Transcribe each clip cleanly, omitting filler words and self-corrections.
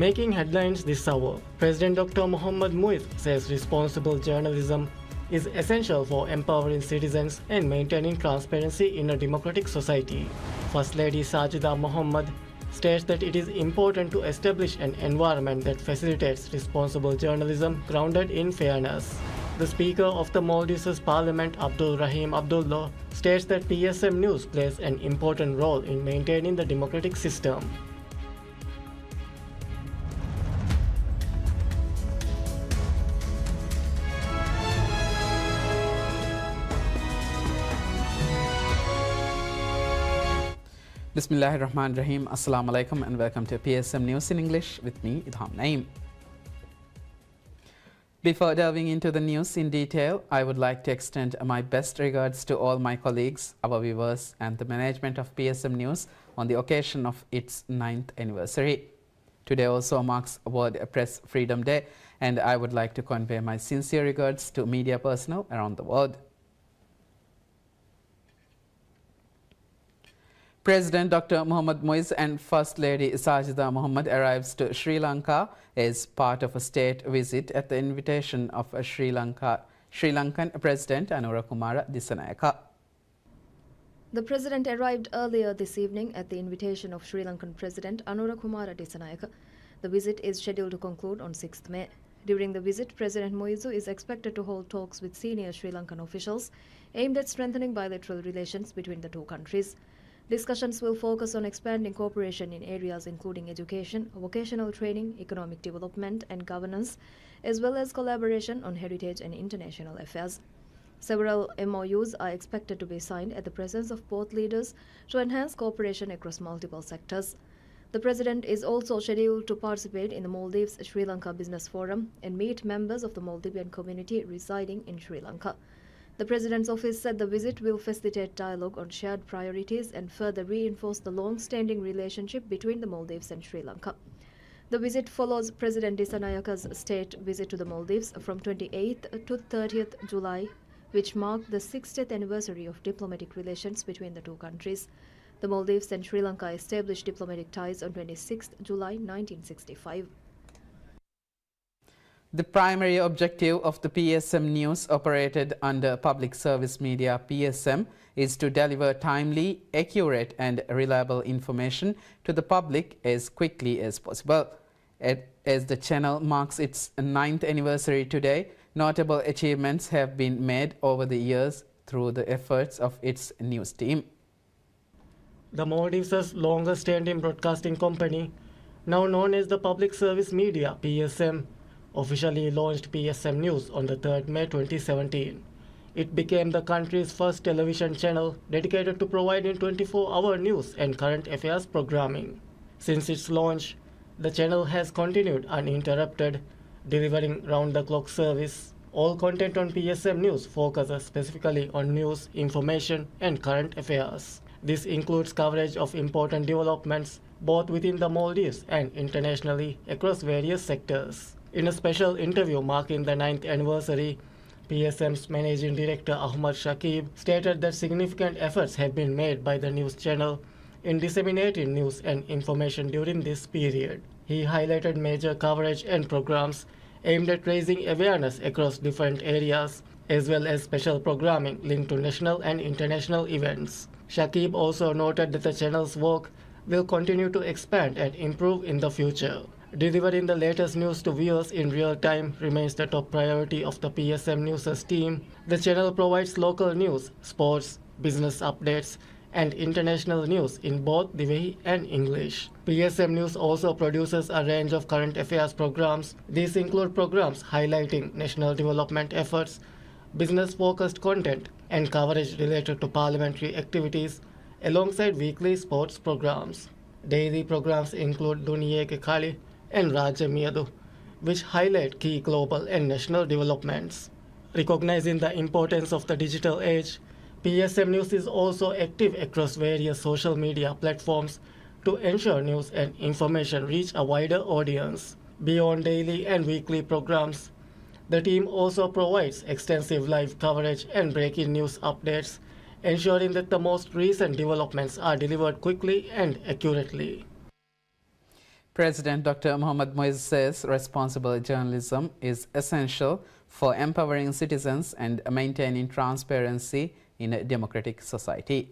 Making headlines this hour, President Dr. Mohammad Muiz says responsible journalism is essential for empowering citizens and maintaining transparency in a democratic society. First Lady Sajida Mohammed states that it is important to establish an environment that facilitates responsible journalism grounded in fairness. The Speaker of the Maldives Parliament, Abdul Rahim Abdullah, states that PSM News plays an important role in maintaining the democratic system. Bismillahirrahmanirrahim. Assalamu alaikum and welcome to PSM News in English with me, Idham Naeem. Before delving into the news in detail, I would like to extend my best regards to all my colleagues, our viewers and the management of PSM News on the occasion of its 9th anniversary. Today also marks World Press Freedom Day, and I would like to convey my sincere regards to media personnel around the world. President Dr. Mohammad Muiz and First Lady Sajida Mohammed arrives to Sri Lanka as part of a state visit at the invitation of Sri Lankan President Anura Kumara Dissanayaka. The President arrived earlier this evening at the invitation of Sri Lankan President Anura Kumara Dissanayaka. The visit is scheduled to conclude on 6th May. During the visit, President Muizu is expected to hold talks with senior Sri Lankan officials aimed at strengthening bilateral relations between the two countries. Discussions will focus on expanding cooperation in areas including education, vocational training, economic development and governance, as well as collaboration on heritage and international affairs. Several MOUs are expected to be signed at the presence of both leaders to enhance cooperation across multiple sectors. The President is also scheduled to participate in the Maldives Sri Lanka Business Forum and meet members of the Maldivian community residing in Sri Lanka. The President's office said the visit will facilitate dialogue on shared priorities and further reinforce the long-standing relationship between the Maldives and Sri Lanka. The visit follows President Dissanayaka's state visit to the Maldives from 28th to 30th July, which marked the 60th anniversary of diplomatic relations between the two countries. The Maldives and Sri Lanka established diplomatic ties on 26th July 1965. The primary objective of the PSM News operated under Public Service Media PSM is to deliver timely, accurate and reliable information to the public as quickly as possible. As the channel marks its 9th anniversary today, notable achievements have been made over the years through the efforts of its news team. The Maldives' longest-standing broadcasting company, now known as the Public Service Media PSM, officially launched PSM News on the 3rd May 2017. It became the country's first television channel dedicated to providing 24-hour news and current affairs programming. Since its launch, the channel has continued uninterrupted, delivering round-the-clock service. All content on PSM News focuses specifically on news, information, and current affairs. This includes coverage of important developments both within the Maldives and internationally across various sectors. In a special interview marking the 9th anniversary, PSM's Managing Director Ahmad Shakib stated that significant efforts have been made by the news channel in disseminating news and information during this period. He highlighted major coverage and programs aimed at raising awareness across different areas, as well as special programming linked to national and international events. Shakib also noted that the channel's work will continue to expand and improve in the future. Delivering the latest news to viewers in real time remains the top priority of the PSM News' team. The channel provides local news, sports, business updates, and international news in both Divehi and English. PSM News also produces a range of current affairs programs. These include programs highlighting national development efforts, business-focused content, and coverage related to parliamentary activities, alongside weekly sports programs. Daily programs include Duniya Ke Khali and Raja Miyadu, which highlight key global and national developments. Recognizing the importance of the digital age, PSM News is also active across various social media platforms to ensure news and information reach a wider audience. Beyond daily and weekly programs, the team also provides extensive live coverage and breaking news updates, ensuring that the most recent developments are delivered quickly and accurately. President Dr. Mohammad Moiz says responsible journalism is essential for empowering citizens and maintaining transparency in a democratic society.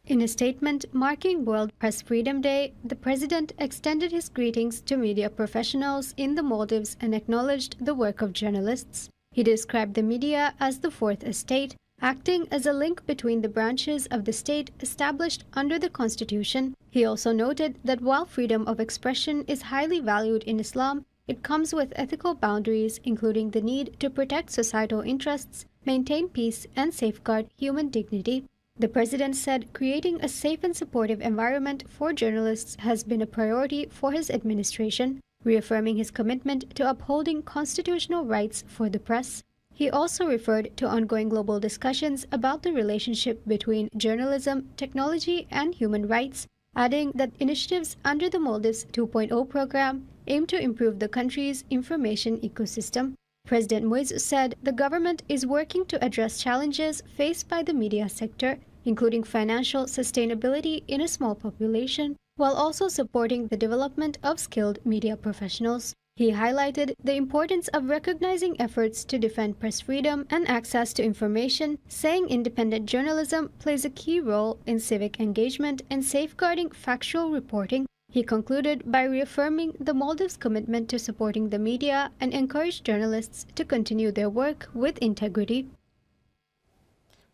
In a statement marking World Press Freedom Day, the President extended his greetings to media professionals in the Maldives and acknowledged the work of journalists. He described the media as the fourth estate, acting as a link between the branches of the state established under the Constitution. He also noted that while freedom of expression is highly valued in Islam, it comes with ethical boundaries, including the need to protect societal interests, maintain peace, and safeguard human dignity. The President said creating a safe and supportive environment for journalists has been a priority for his administration, reaffirming his commitment to upholding constitutional rights for the press. He also referred to ongoing global discussions about the relationship between journalism, technology, and human rights, adding that initiatives under the Maldives 2.0 program aim to improve the country's information ecosystem. President Moiz said the government is working to address challenges faced by the media sector, including financial sustainability in a small population, while also supporting the development of skilled media professionals. He highlighted the importance of recognizing efforts to defend press freedom and access to information, saying independent journalism plays a key role in civic engagement and safeguarding factual reporting. He concluded by reaffirming the Maldives' commitment to supporting the media and encouraged journalists to continue their work with integrity.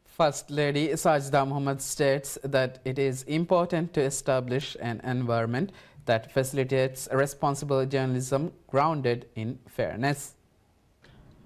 First Lady Sajida Mohammed states that it is important to establish an environment that facilitates responsible journalism grounded in fairness.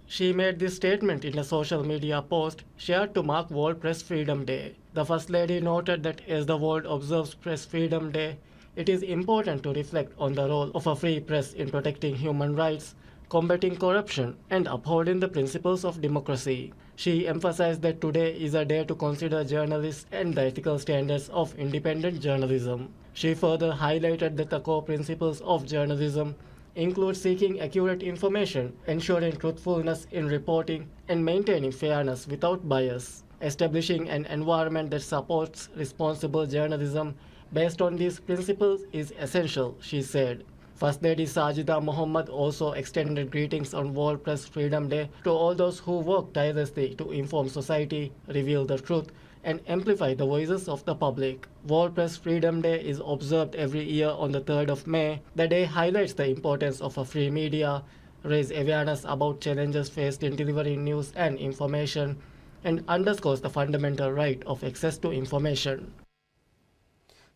She made this statement in a social media post shared to mark World Press Freedom Day. The First Lady noted that as the world observes Press Freedom Day, it is important to reflect on the role of a free press in protecting human rights, combating corruption, and upholding the principles of democracy. She emphasized that today is a day to consider journalists and the ethical standards of independent journalism. She further highlighted that the core principles of journalism include seeking accurate information, ensuring truthfulness in reporting, and maintaining fairness without bias. Establishing an environment that supports responsible journalism based on these principles is essential, she said. First Lady Sajida Mohammed also extended greetings on World Press Freedom Day to all those who work tirelessly to inform society, reveal the truth, and amplify the voices of the public. World Press Freedom Day is observed every year on the 3rd of May. The day highlights the importance of a free media, raises awareness about challenges faced in delivering news and information, and underscores the fundamental right of access to information.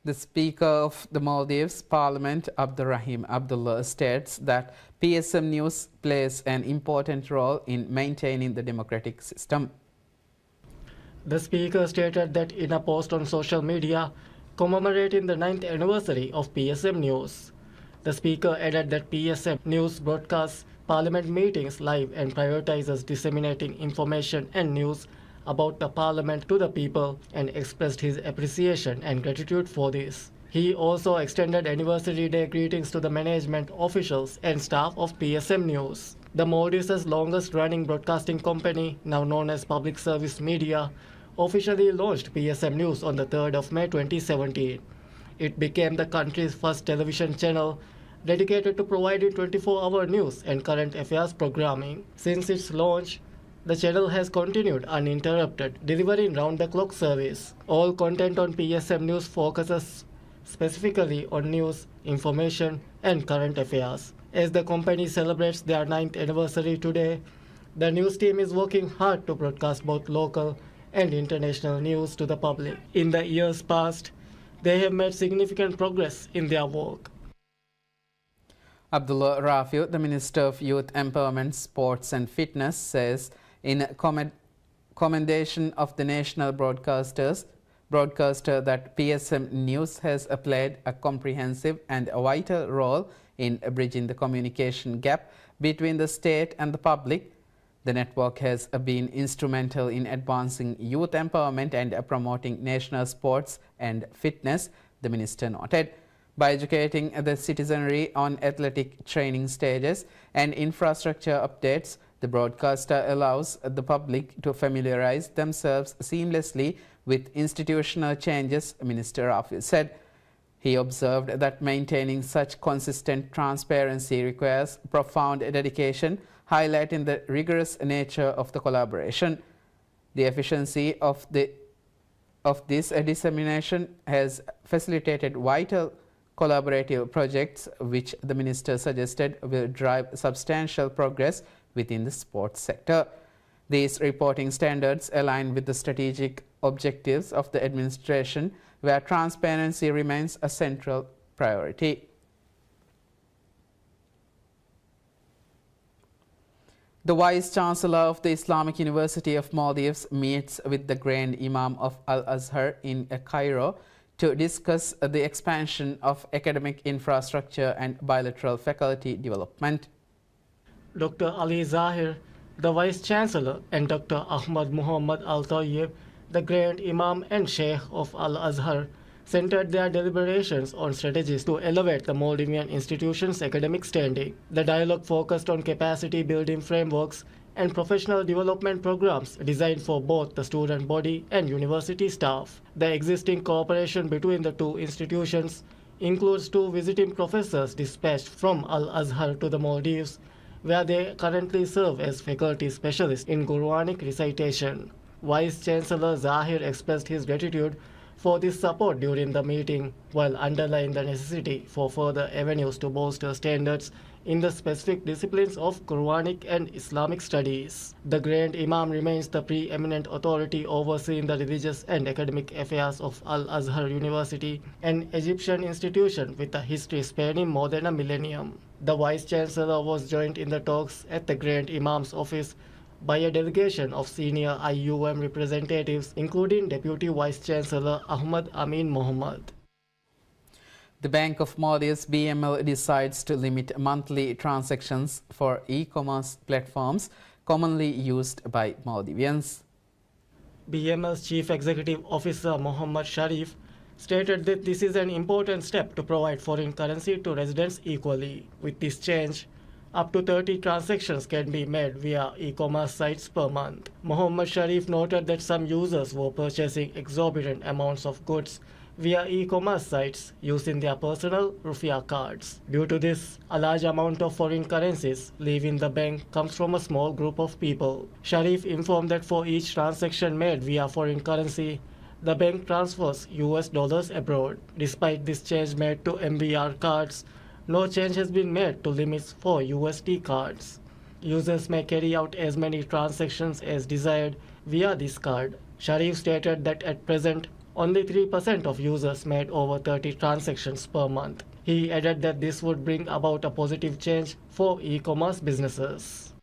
The Speaker of the Maldives Parliament, Abdurrahim Abdullah, states that PSM News plays an important role in maintaining the democratic system. The Speaker stated that in a post on social media commemorating the 9th anniversary of PSM News. The Speaker added that PSM News broadcasts Parliament meetings live and prioritizes disseminating information and news about the Parliament to the people and expressed his appreciation and gratitude for this. He also extended Anniversary Day greetings to the management, officials, and staff of PSM News. The Maldives' longest-running broadcasting company, now known as Public Service Media, officially launched PSM News on the 3rd of May 2017. It became the country's first television channel dedicated to providing 24-hour news and current affairs programming. Since its launch, the channel has continued uninterrupted, delivering round-the-clock service. All content on PSM News focuses specifically on news, information, and current affairs. As the company celebrates their 9th anniversary today, the news team is working hard to broadcast both local and international news to the public. In the years past, they have made significant progress in their work. Abdullah Rafiu, the Minister of Youth Empowerment, Sports and Fitness, says in commendation of the national broadcaster that PSM News has played a comprehensive and a vital role in bridging the communication gap between the state and the public. The network has been instrumental in advancing youth empowerment and promoting national sports and fitness, the minister noted. By educating the citizenry on athletic training stages and infrastructure updates, the broadcaster allows the public to familiarize themselves seamlessly with institutional changes, Minister Rafi said. He observed that maintaining such consistent transparency requires profound dedication, highlighting the rigorous nature of the collaboration. The efficiency of this dissemination has facilitated vital collaborative projects which the minister suggested will drive substantial progress within the sports sector. These reporting standards align with the strategic objectives of the administration, where transparency remains a central priority. The Vice-Chancellor of the Islamic University of Maldives meets with the Grand Imam of Al-Azhar in Cairo to discuss the expansion of academic infrastructure and bilateral faculty development. Dr. Ali Zahir, the Vice-Chancellor, and Dr. Ahmad Muhammad Al-Tayyib, the Grand Imam and Sheikh of Al-Azhar, centered their deliberations on strategies to elevate the Maldivian institution's academic standing. The dialogue focused on capacity-building frameworks and professional development programs designed for both the student body and university staff. The existing cooperation between the two institutions includes 2 visiting professors dispatched from Al-Azhar to the Maldives, where they currently serve as faculty specialists in Quranic recitation. Vice-Chancellor Zahir expressed his gratitude for this support during the meeting, while underlining the necessity for further avenues to bolster standards in the specific disciplines of Quranic and Islamic studies. The Grand Imam remains the preeminent authority overseeing the religious and academic affairs of Al-Azhar University, an Egyptian institution with a history spanning more than a millennium. The Vice-Chancellor was joined in the talks at the Grand Imam's office by a delegation of senior IUM representatives, including Deputy Vice-Chancellor Ahmad Amin Mohammad. The Bank of Maldives BML decides to limit monthly transactions for e-commerce platforms commonly used by Maldivians. BML's Chief Executive Officer Mohammad Sharif stated that this is an important step to provide foreign currency to residents equally. With this change, up to 30 transactions can be made via e-commerce sites per month. Mohammad Sharif noted that some users were purchasing exorbitant amounts of goods via e-commerce sites using their personal Rufiyaa cards. Due to this, a large amount of foreign currencies leaving the bank comes from a small group of people. Sharif informed that for each transaction made via foreign currency, the bank transfers US dollars abroad. Despite this change made to MBR cards, no change has been made to limits for USD cards. Users may carry out as many transactions as desired via this card. Sharif stated that at present, only 3% of users made over 30 transactions per month. He added that this would bring about a positive change for e-commerce businesses.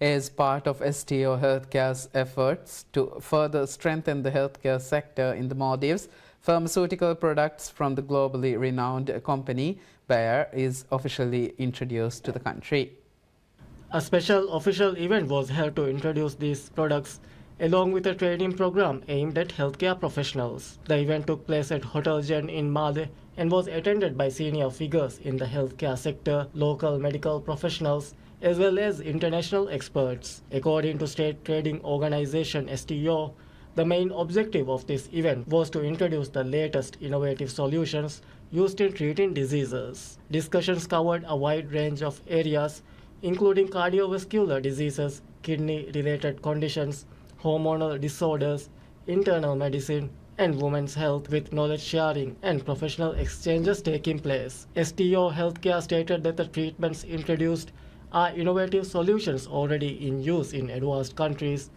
As part of STO Healthcare's efforts to further strengthen the healthcare sector in the Maldives, pharmaceutical products from the globally renowned company Bayer is officially introduced to the country. A special official event was held to introduce these products, along with a training program aimed at healthcare professionals. The event took place at Hotel Jen in Male and was attended by senior figures in the healthcare sector, local medical professionals, as well as international experts. According to State Trading Organization STO, the main objective of this event was to introduce the latest innovative solutions used in treating diseases. Discussions covered a wide range of areas, including cardiovascular diseases, kidney-related conditions, hormonal disorders, internal medicine, and women's health, with knowledge sharing and professional exchanges taking place. STO Healthcare stated that the treatments introduced are innovative solutions already in use in advanced countries,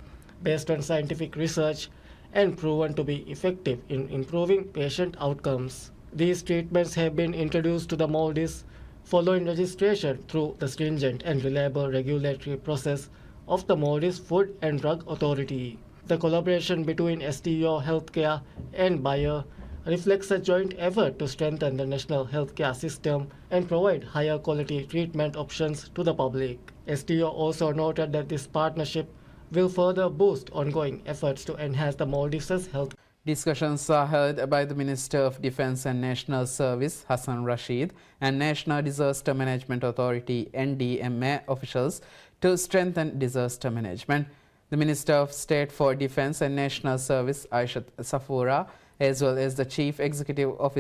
based on scientific research and proven to be effective in improving patient outcomes. These treatments have been introduced to the Maldives following registration through the stringent and reliable regulatory process of the Maldives Food and Drug Authority. The collaboration between STO Healthcare and Bayer reflects a joint effort to strengthen the national healthcare system and provide higher quality treatment options to the public. STO also noted that this partnership will further boost ongoing efforts to enhance the Maldives' health. Discussions are held by the Minister of Defence and National Service, Hassan Rashid, and National Disaster Management Authority, NDMA officials to strengthen disaster management. The Minister of State for Defence and National Service, Aishat Safura, as well as the Chief Executive of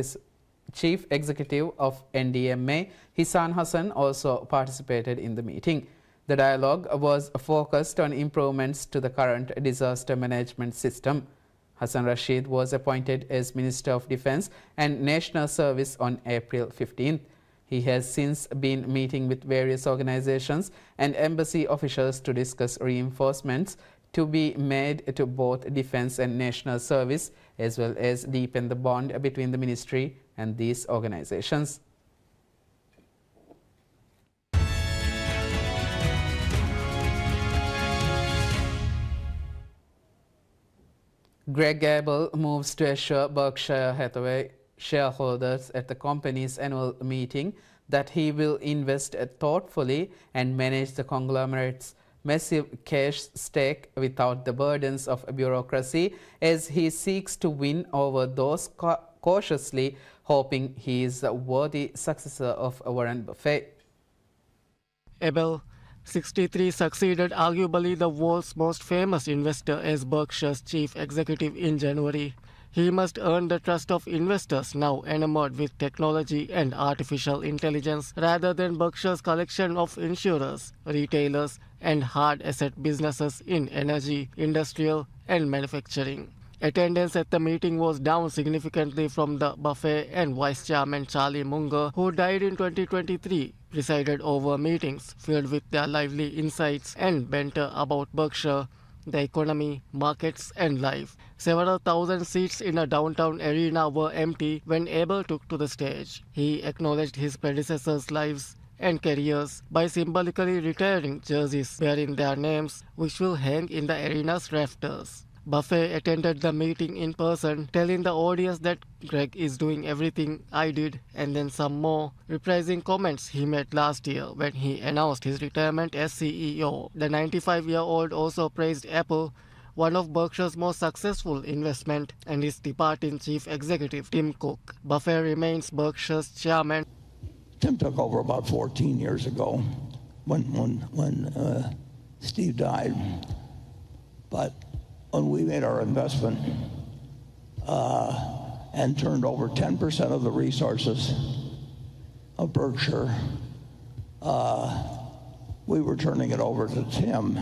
NDMA, Hisan Hassan, also participated in the meeting. The dialogue was focused on improvements to the current disaster management system. Hassan Rashid was appointed as Minister of Defence and National Service on April 15th. He has since been meeting with various organizations and embassy officials to discuss reinforcements to be made to both defence and national service, as well as deepen the bond between the ministry and these organizations. Greg Gable moves to assure Berkshire Hathaway shareholders at the company's annual meeting that he will invest thoughtfully and manage the conglomerate's massive cash stake without the burdens of bureaucracy, as he seeks to win over those cautiously hoping he is a worthy successor of Warren Buffett. Abel, 63, succeeded arguably the world's most famous investor as Berkshire's chief executive in January. He must earn the trust of investors now enamored with technology and artificial intelligence rather than Berkshire's collection of insurers, retailers, and hard asset businesses in energy, industrial, and manufacturing. Attendance at the meeting was down significantly from the Buffett and Vice Chairman Charlie Munger, who died in 2023, presided over meetings filled with their lively insights and banter about Berkshire, the economy, markets, and life. Several thousand seats in a downtown arena were empty when Abel took to the stage. He acknowledged his predecessors' lives and careers by symbolically retiring jerseys bearing their names, which will hang in the arena's rafters. Buffett attended the meeting in person, telling the audience that Greg is doing everything I did and then some more, reprising comments he made last year when he announced his retirement as CEO. The 95-year-old also praised Apple, one of Berkshire's most successful investment, and his departing chief executive, Tim Cook. Buffett remains Berkshire's chairman. Tim took over about 14 years ago when Steve died. But when we made our investment and turned over 10% of the resources of Berkshire, we were turning it over to Tim.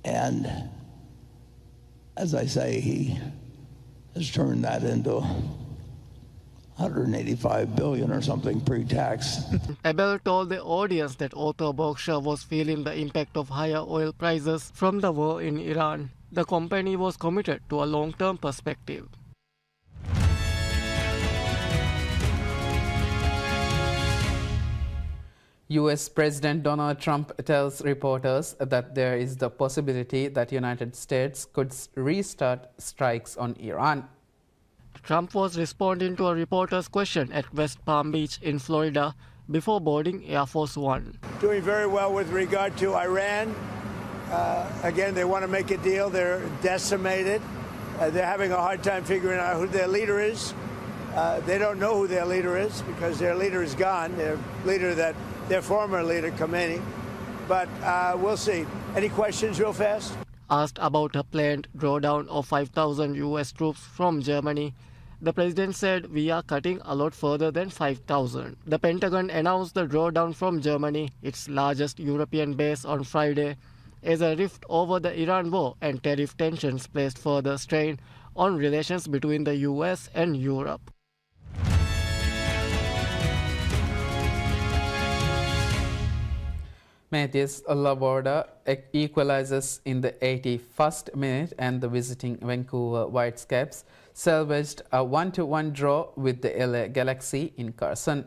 And as I say, he has turned that into $185 billion or something pre-tax. Abel told the audience that although Berkshire was feeling the impact of higher oil prices from the war in Iran, the company was committed to a long-term perspective. US President Donald Trump tells reporters that there is the possibility that the United States could restart strikes on Iran. Trump was responding to a reporter's question at West Palm Beach in Florida before boarding Air Force One. Doing very well with regard to Iran. Again, they want to make a deal. They're decimated. They're having a hard time figuring out who their leader is. They don't know who their leader is because their leader is gone. Their former leader, Khomeini. But we'll see. Any questions real fast? Asked about a planned drawdown of 5,000 U.S. troops from Germany, the president said, "We are cutting a lot further than 5,000. The Pentagon announced the drawdown from Germany, its largest European base, on Friday, as a rift over the Iran war and tariff tensions placed further strain on relations between the U.S. and Europe. Matthews Laborda equalizes in the 81st minute, and the visiting Vancouver Whitecaps salvaged a 1-1 draw with the LA Galaxy in Carson.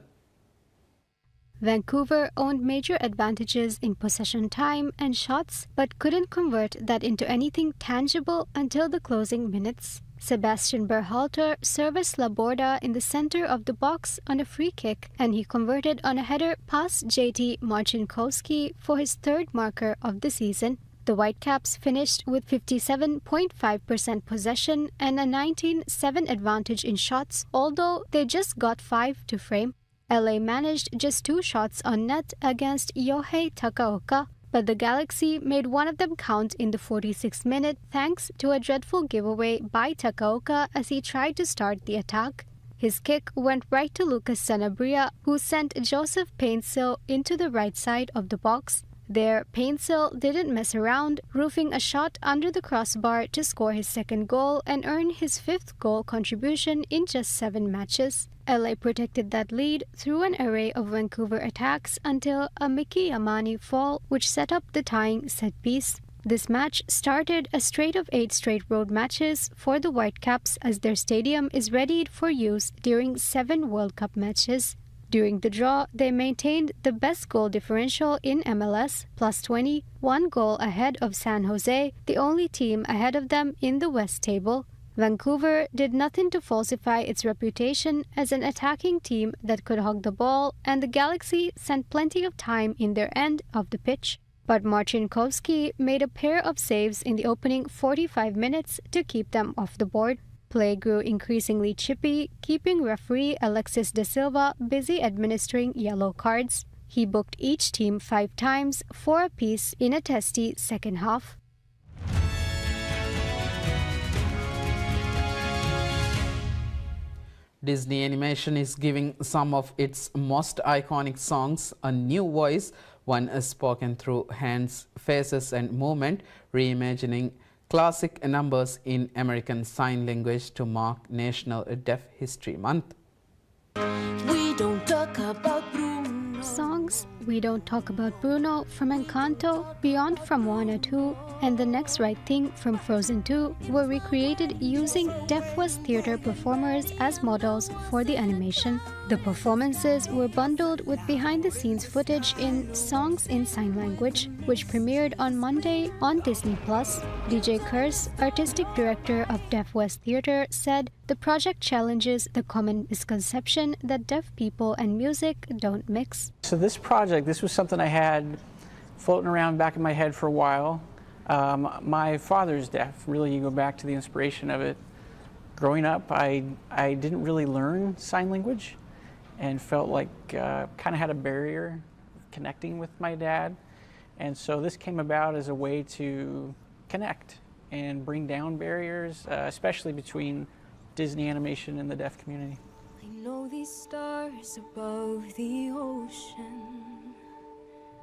Vancouver owned major advantages in possession time and shots, but couldn't convert that into anything tangible until the closing minutes. Sebastian Berhalter serviced Laborda in the center of the box on a free kick, and he converted on a header past JT Marcinkowski for his third marker of the season. The Whitecaps finished with 57.5% possession and a 19-7 advantage in shots, although they just got 5 to frame. LA managed just 2 shots on net against Yohei Takaoka, but the Galaxy made one of them count in the 46th minute thanks to a dreadful giveaway by Takaoka as he tried to start the attack. His kick went right to Lucas Sanabria, who sent Joseph Painsil into the right side of the box. There, Painsil didn't mess around, roofing a shot under the crossbar to score his second goal and earn his 5th goal contribution in just 7 matches. LA protected that lead through an array of Vancouver attacks until a Miki Yamane fall, which set up the tying set piece. This match started a straight of 8 straight road matches for the Whitecaps as their stadium is readied for use during 7 World Cup matches. During the draw, they maintained the best goal differential in MLS, +20, 1 goal ahead of San Jose, the only team ahead of them in the West table. Vancouver did nothing to falsify its reputation as an attacking team that could hog the ball, and the Galaxy sent plenty of time in their end of the pitch. But Marcinkowski made a pair of saves in the opening 45 minutes to keep them off the board. Play grew increasingly chippy, keeping referee Alexis De Silva busy administering yellow cards. He booked each team 5 times, 4 apiece in a testy second half. Disney Animation is giving some of its most iconic songs a new voice, one is spoken through hands, faces and movement, reimagining classic numbers in American Sign Language to mark National Deaf History Month. We don't talk about Bruno. Songs We Don't Talk About Bruno from Encanto, Beyond from Moana 2, and The Next Right Thing from Frozen 2 were recreated using Deaf West Theatre performers as models for the animation. The performances were bundled with behind-the-scenes footage in Songs in Sign Language, which premiered on Monday on Disney+. DJ Curse, artistic director of Deaf West Theatre, said the project challenges the common misconception that deaf people and music don't mix. So this project, this was something I had floating around back in my head for a while. My father's deaf. Really, you go back to the inspiration of it. Growing up, I didn't really learn sign language and felt like kind of had a barrier connecting with my dad. And so this came about as a way to connect and bring down barriers, especially between Disney animation and the deaf community. I know these stars above the ocean.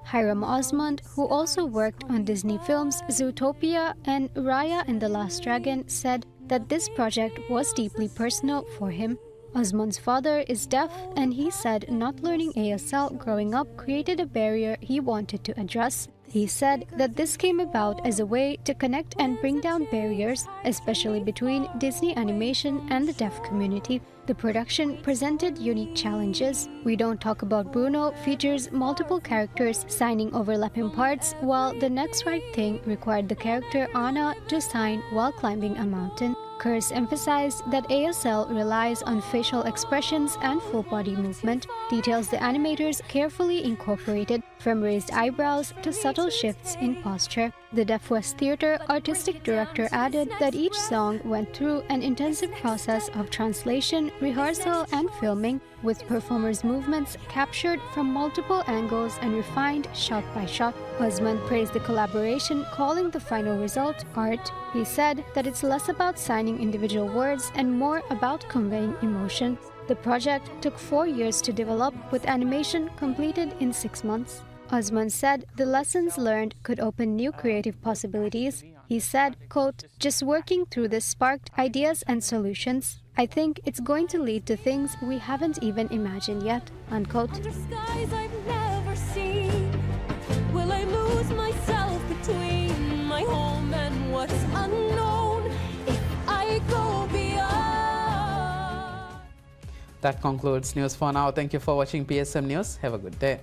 Hiram Osmond, who also worked on Disney films Zootopia and Raya and the Last Dragon, said that this project was deeply personal for him. Osmond's father is deaf, and he said not learning ASL growing up created a barrier he wanted to address. He said that this came about as a way to connect and bring down barriers, especially between Disney animation and the deaf community. The production presented unique challenges. We Don't Talk About Bruno features multiple characters signing overlapping parts, while The Next Right Thing required the character Anna to sign while climbing a mountain. Curse emphasized that ASL relies on facial expressions and full body movement, details the animators carefully incorporated, from raised eyebrows to subtle shifts in posture. The Deaf West Theatre artistic director added that each song went through an intensive process of translation, rehearsal, and filming, with performers' movements captured from multiple angles and refined shot by shot. Osmond praised the collaboration, calling the final result art. He said that it's less about signing individual words and more about conveying emotion. The project took 4 years to develop, with animation completed in 6 months. Osmond said the lessons learned could open new creative possibilities. He said, quote, "Just working through this sparked ideas and solutions. I think it's going to lead to things we haven't even imagined yet," unquote. Under skies I've never seen. Will I lose myself between my home and what's unknown if I go beyond? That concludes news for now. Thank you for watching PSM News. Have a good day.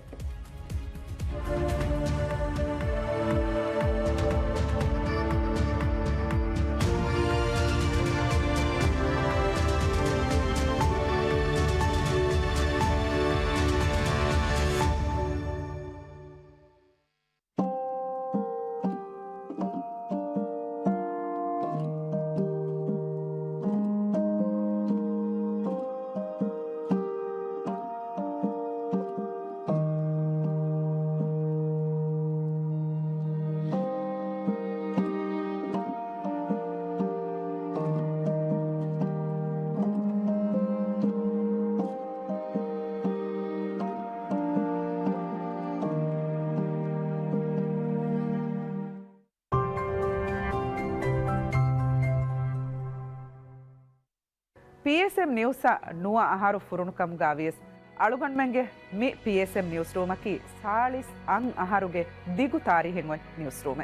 PSM News nuwa aharu furunukam gavies aluganmenge mi PSM newsroom aki salis ang aharuge digu tarihen wan newsroom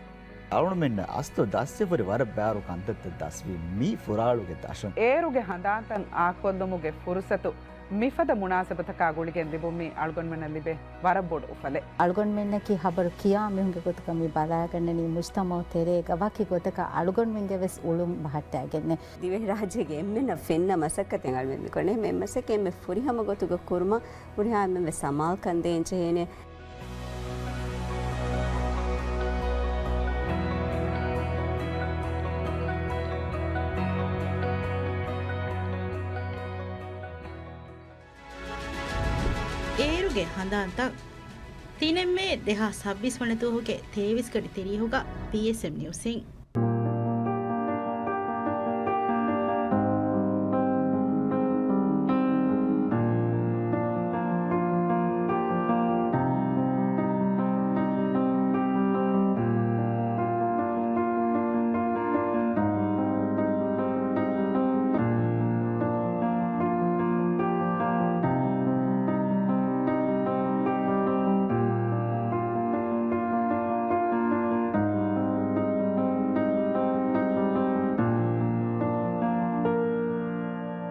ಅವನು ಮೆನ್ನ ಅಸ್ತು ದಾಸ್ಯಪರಿ ವರ ಬ್ಯಾರು ಕಂತತ್ತ ದಸ್ವಿ me ಫುರಾಳುಗೆ ದಾಶಂ ಏರುಗೆ ಹಂದಾಂತಂ ಆಕೊಲ್ಲುಮುಗೆ ಫುರುಸತು ಮಿಫದ ಮುನಾಸಬತಕ ಗುಳಿಗೆ ದಿಬುಮ್ಮಿ ಅಳ್ಗೊಂಡ್ಮೆನ್ನಲ್ಲಿಬೆ ವರಬೋಡು ಉಫಲೆ ಅಳ್ಗೊಂಡ್ಮೆನ್ನಕಿ ಹಬರು ಕಿಯಾ ಮಿಹುಂಗೆ ಗೊತ್ತಕ ಮಿ ಬಲಾಗಣ್ಣನಿ ಮುಜ್ತಮೋ ತೆರೆ ಗವಾಕಿ ಗೊತ್ತಕ ಅಳ್ಗೊಂಡ್ಮೆಂಗೆ ವೆಸ್ ಉಳುಂ ಬಹಟ್ಟಾಗೆನ್ನೆ ದಿವೆ ರಾಜೆಗೆ ಎಮ್ಮೆನ ಫೆನ್ನ ಮಸಕ್ಕತೆ ಅಳ್ಮೆಮ್ಮಿ ಕೊನೆ ಮೆಮ್ಮಸಕ್ಕೆ ಎಮ್ಮೆ ಫುರಿಹಮ ಗೊತ್ತುಗ ಕುರ್ಮ ಫುರಿಹ ಎಮ್ಮೆ ಸಮಾಲ್ ಕಂದೆ ಎಂಚೇನೆ ಏರುಗೆ ಹಂದಾಂತ ತಿನೆಮ್ಮೆ ದೇಹ ಸಬ್ಬಿಸ್ ವಣತೂಹುಗೆ ತೇವಿಸ್ ಕಡಿ ತೆರಿಯುಗ PSM ನ್ಯೂಸಿಂಗ್